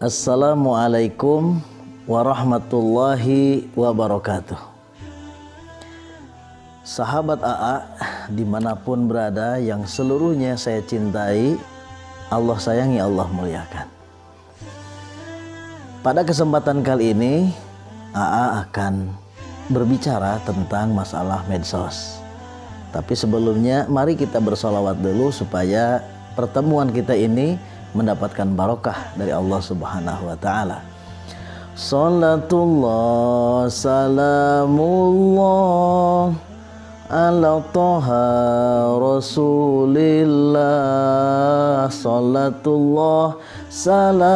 Assalamualaikum warahmatullahi wabarakatuh. Sahabat AA dimanapun berada yang seluruhnya saya cintai, Allah sayangi, Allah muliakan. Pada kesempatan kali ini AA akan berbicara tentang masalah medsos. Tapi sebelumnya mari kita bersolawat dulu supaya pertemuan kita ini mendapatkan barokah dari Allah Subhanahu wa taala. Salatullah salamullah ala Toha Rasulillah. Salatullah salamullah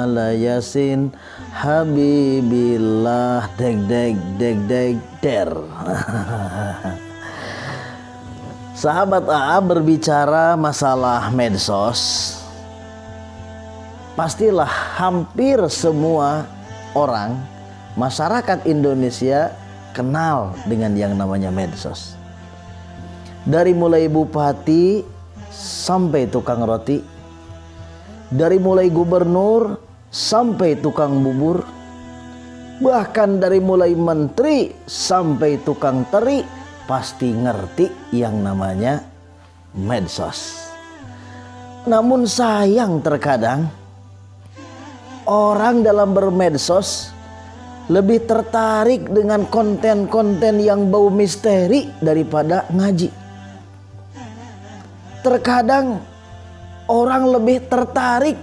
ala Yasin Habibillah. Deg deg deg deg der. Sahabat AA berbicara masalah medsos, pastilah hampir semua orang masyarakat Indonesia kenal dengan yang namanya medsos. Dari mulai bupati sampai tukang roti, dari mulai gubernur sampai tukang bubur, bahkan dari mulai menteri sampai tukang teri pasti ngerti yang namanya medsos. Namun sayang terkadang orang dalam bermedsos lebih tertarik dengan konten-konten yang bau misteri daripada ngaji. Terkadang orang lebih tertarik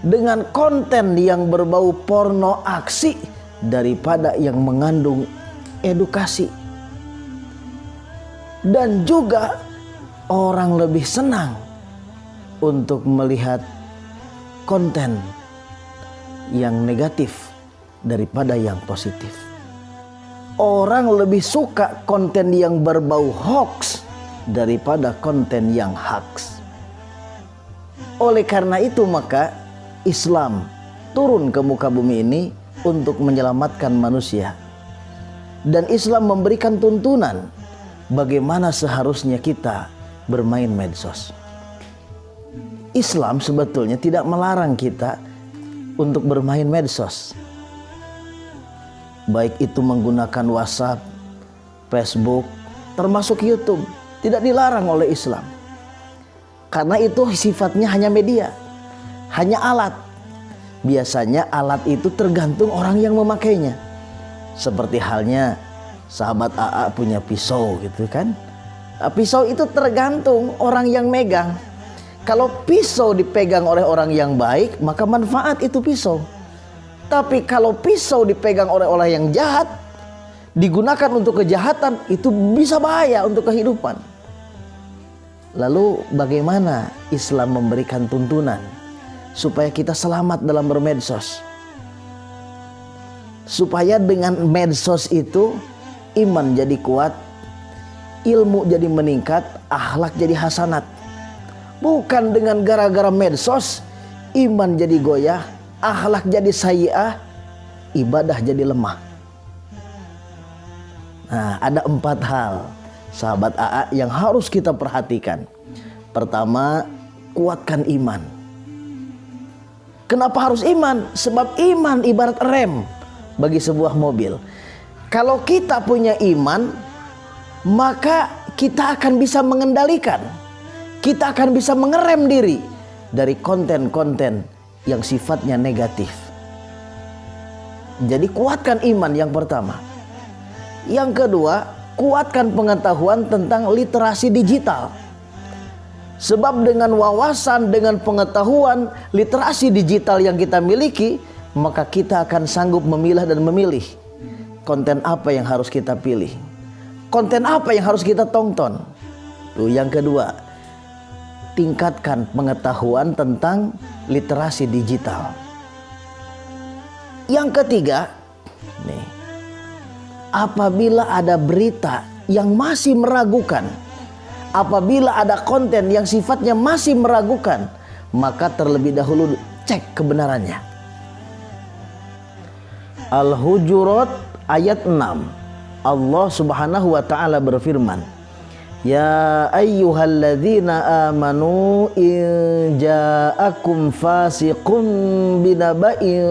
dengan konten yang berbau porno aksi daripada yang mengandung edukasi. Dan juga orang lebih senang untuk melihat konten yang negatif daripada yang positif. Orang lebih suka konten yang berbau hoax daripada konten yang haks. Oleh karena itu maka Islam turun ke muka bumi ini untuk menyelamatkan manusia. Dan Islam memberikan tuntunan bagaimana seharusnya kita bermain medsos. Islam sebetulnya tidak melarang kita untuk bermain medsos. Baik itu menggunakan WhatsApp, Facebook, termasuk YouTube. Tidak dilarang oleh Islam. Karena itu sifatnya hanya media, hanya alat. Biasanya alat itu tergantung orang yang memakainya. Seperti halnya sahabat AA punya pisau gitu kan. Pisau itu tergantung orang yang megang. Kalau pisau dipegang oleh orang yang baik, maka manfaat itu pisau. Tapi kalau pisau dipegang oleh orang yang jahat, digunakan untuk kejahatan, itu bisa bahaya untuk kehidupan. Lalu bagaimana Islam memberikan tuntunan supaya kita selamat dalam bermedsos? Supaya dengan medsos itu iman jadi kuat, ilmu jadi meningkat, akhlak jadi hasanat. Bukan dengan gara-gara medsos iman jadi goyah, akhlak jadi sayyi'ah, ibadah jadi lemah. Nah, ada 4 hal sahabat AA yang harus kita perhatikan. Pertama, kuatkan iman. Kenapa harus iman? Sebab iman ibarat rem bagi sebuah mobil. Kalau kita punya iman, maka kita akan bisa mengendalikan. Kita akan bisa mengerem diri dari konten-konten yang sifatnya negatif. Jadi kuatkan iman yang pertama. Yang kedua, kuatkan pengetahuan tentang literasi digital. Sebab dengan wawasan, dengan pengetahuan literasi digital yang kita miliki, maka kita akan sanggup memilah dan memilih konten apa yang harus kita pilih, konten apa yang harus kita tonton. Tuh yang kedua, tingkatkan pengetahuan tentang literasi digital. Yang ketiga, nih, apabila ada berita yang masih meragukan, apabila ada konten yang sifatnya masih meragukan, maka terlebih dahulu cek kebenarannya. Al-Hujurat ayat 6, Allah Subhanahu wa taala berfirman, Ya ayyuhalladzina amanu in ja'akum fasiqun binaba'in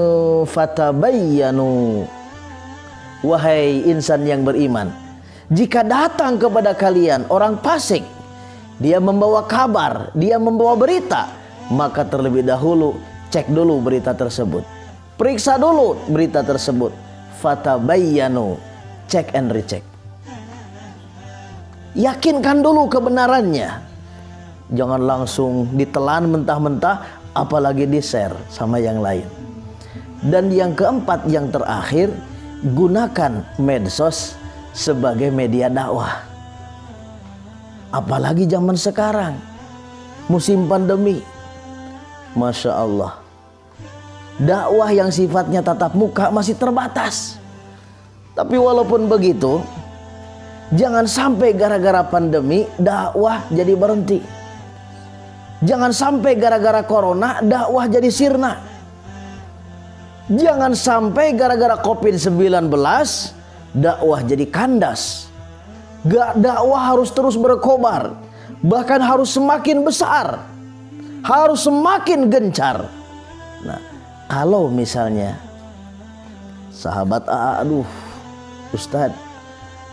fatabayyanu. Wahai insan yang beriman, jika datang kepada kalian orang fasik, dia membawa kabar, dia membawa berita, maka terlebih dahulu cek dulu berita tersebut, periksa dulu berita tersebut. Fatabayyanu, check and recheck. Yakinkan dulu kebenarannya. Jangan langsung ditelan mentah-mentah, apalagi di-share sama yang lain. Dan yang keempat, yang terakhir, gunakan medsos sebagai media dakwah. Apalagi zaman sekarang, musim pandemi. Masya Allah, dakwah yang sifatnya tatap muka masih terbatas. Tapi walaupun begitu, jangan sampai gara-gara pandemi dakwah jadi berhenti. Jangan sampai gara-gara corona dakwah jadi sirna. Jangan sampai gara-gara COVID-19 dakwah jadi kandas. Dakwah harus terus berkobar, bahkan harus semakin besar, harus semakin gencar. Nah, kalau misalnya sahabat AA, aduh Ustadz,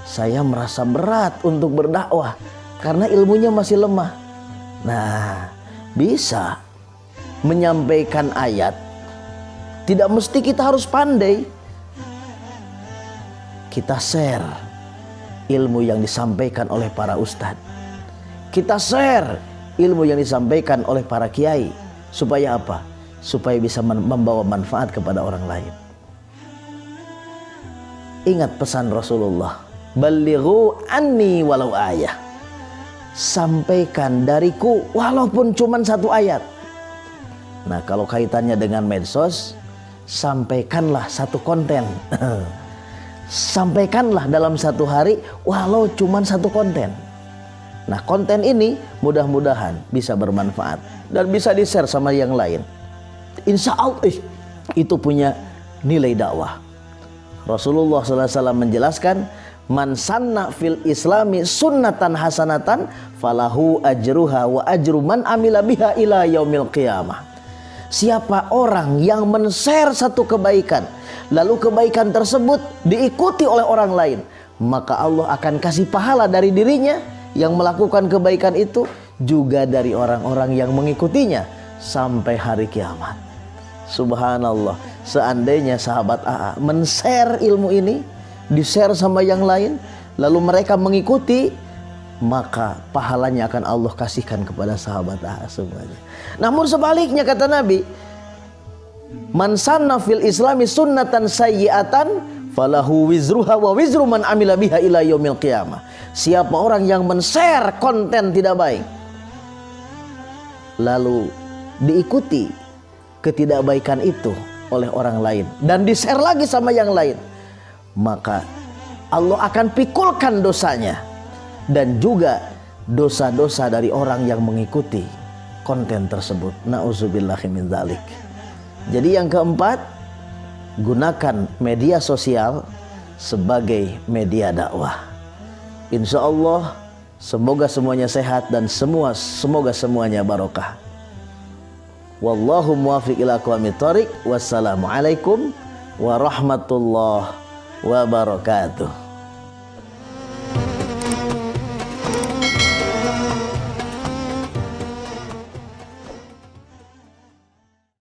saya merasa berat untuk berdakwah karena ilmunya masih lemah. Nah, bisa menyampaikan ayat. Tidak mesti kita harus pandai. Kita share ilmu yang disampaikan oleh para ustadz. Kita share ilmu yang disampaikan oleh para kiai. Supaya apa? Supaya bisa membawa manfaat kepada orang lain. Ingat pesan Rasulullah, balighu anni walau ayah. Sampaikan dariku walaupun cuma satu ayat. Nah, kalau kaitannya dengan medsos, sampaikanlah satu konten. Sampaikanlah dalam satu hari walau cuma satu konten. Nah, konten ini mudah-mudahan bisa bermanfaat dan bisa di-share sama yang lain. Insya Allah itu punya nilai dakwah. Rasulullah SAW menjelaskan, man sanna fil islami sunnatan hasanatan falahu ajruha wa ajru man amila biha ila yaumil qiyamah. Siapa orang yang men-share satu kebaikan, lalu kebaikan tersebut diikuti oleh orang lain, maka Allah akan kasih pahala dari dirinya yang melakukan kebaikan itu, juga dari orang-orang yang mengikutinya sampai hari kiamat. Subhanallah, seandainya sahabat AA men-share ilmu ini, di-share sama yang lain, lalu mereka mengikuti, maka pahalanya akan Allah kasihkan kepada sahabat AA semuanya. Namun sebaliknya kata Nabi, man sanna fil islami sunnatan sayyi'atan falahu wizruha wa wizru man amila biha ila yaumil qiyamah. Siapa orang yang men-share konten tidak baik, lalu diikuti ketidakbaikan itu oleh orang lain dan di-share lagi sama yang lain, maka Allah akan pikulkan dosanya dan juga dosa-dosa dari orang yang mengikuti konten tersebut. Na'udzubillahi min dzalik. Jadi yang keempat, gunakan media sosial sebagai media dakwah. Insya Allah semoga semuanya sehat dan semoga semuanya barokah. Wallahu muwaffiq ila aqwamit thoriq. Wassalamualaikum warahmatullahi wabarakatuh.